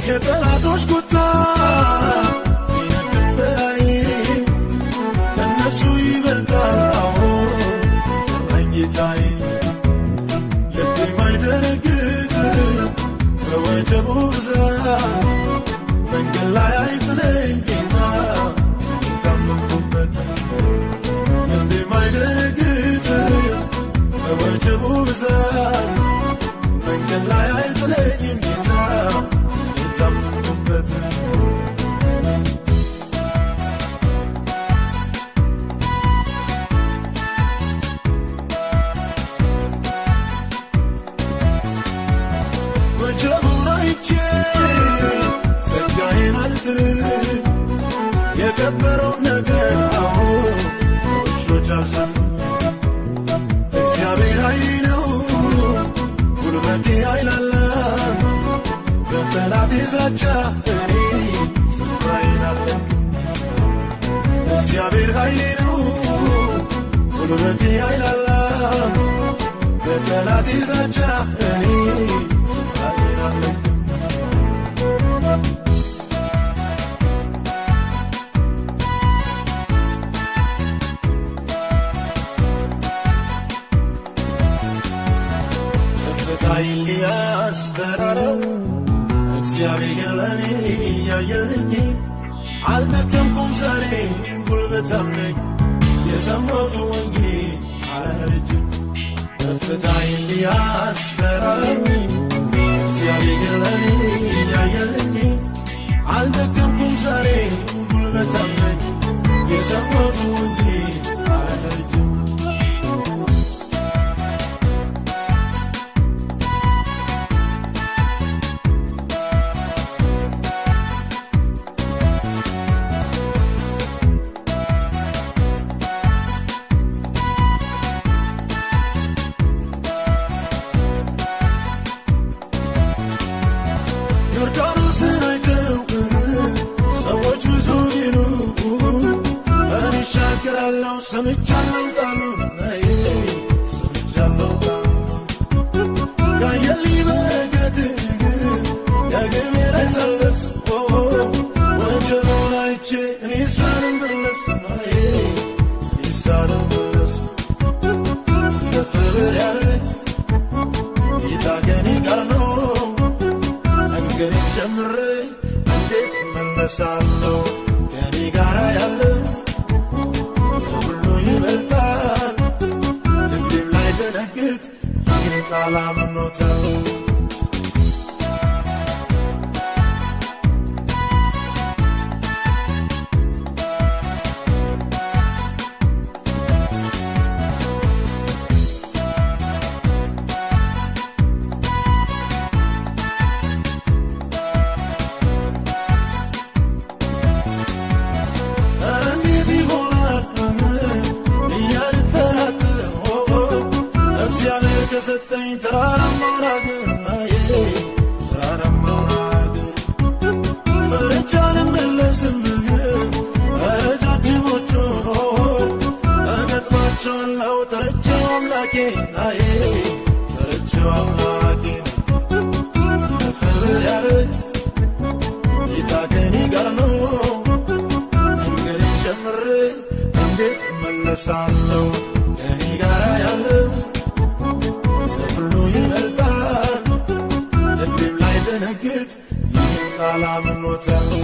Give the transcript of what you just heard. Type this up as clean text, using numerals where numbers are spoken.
የጠላቶች ቁጣ ይነብራይ ከነሱ ይበልጣል ጌታዬ ልቤ ማይደነግጥ በወጀቡ ብዛት መንገድ ላይ አይጥለኝ ጌታ የታመንኩበት ልቤ ማይደነግጥ በወጀቡ ብዛት መንገድ ላይ አይጥለኝም ጌታ የታመንኩበት ጸጋዬን አልጥልም የከበረው ነገር ውሾች አልሰሙም እግዚአብሔር ኃይሌ ነው ጉልበቴ አይላላም በጠላቴ ዛቻ እኔ ስፍራዬን አልለቅም እግዚአብሔር ኃይሌ ነው ጉልበቴ አይላላም በጠላቴ ዛቻ እኔ ስፍራዬን አልለቅም ያስተራረው እግዚአብሔር ለኔ ያየልኝ አልደከምኩም ዛሬ ጉልበታም ነኝ የሰማሁት ወንጌል አላረጅም ከፍታዬን ያስተራረው እግዚአብሔር ለኔ ያየልኝ አልደከምኩም ዛሬ ጉልበታም ነኝ የሰማሁት ወንጌል አላረጅም ዮርዳኖስን አይተው ሰዎች ብዙ ቢሉ እኔ እሻገራለሁ ሰምቻለሁ ቃሉን ሰምቻለሁ ያየልኝ በረከት ደግሜ ላይ ሳልደርስ ወጀቡን አይቼ እኔ ሳልመለስ ከፍር ያለኝ ጌታ ከእኔ ጋር ነው መንገዴን ጀምሬ እንዴት እመለሳለሁ ከእኔ ጋር ያለው ከሁሉ ይበልጣል ልቤም ላይ ደነግጥ ይህን ቃል አምኖታለሁ ከሰጠኝ ተራራማውን አገር ፈርቼ አልመለስም ረጃጅሞቹን እገጥማቸዋለሁ ጠርቼው አምላኬን ከፍ ያለኝ ጌታ ከእኔ ጋር ነው መንገዴን ጀምሬ እንዴት እመለሳለሁ ከእኔ ጋር ያለው ሁሉ ይበልጣል ልቤም ላይ ደነግጥ ይህን ቃል አምኖታለሁ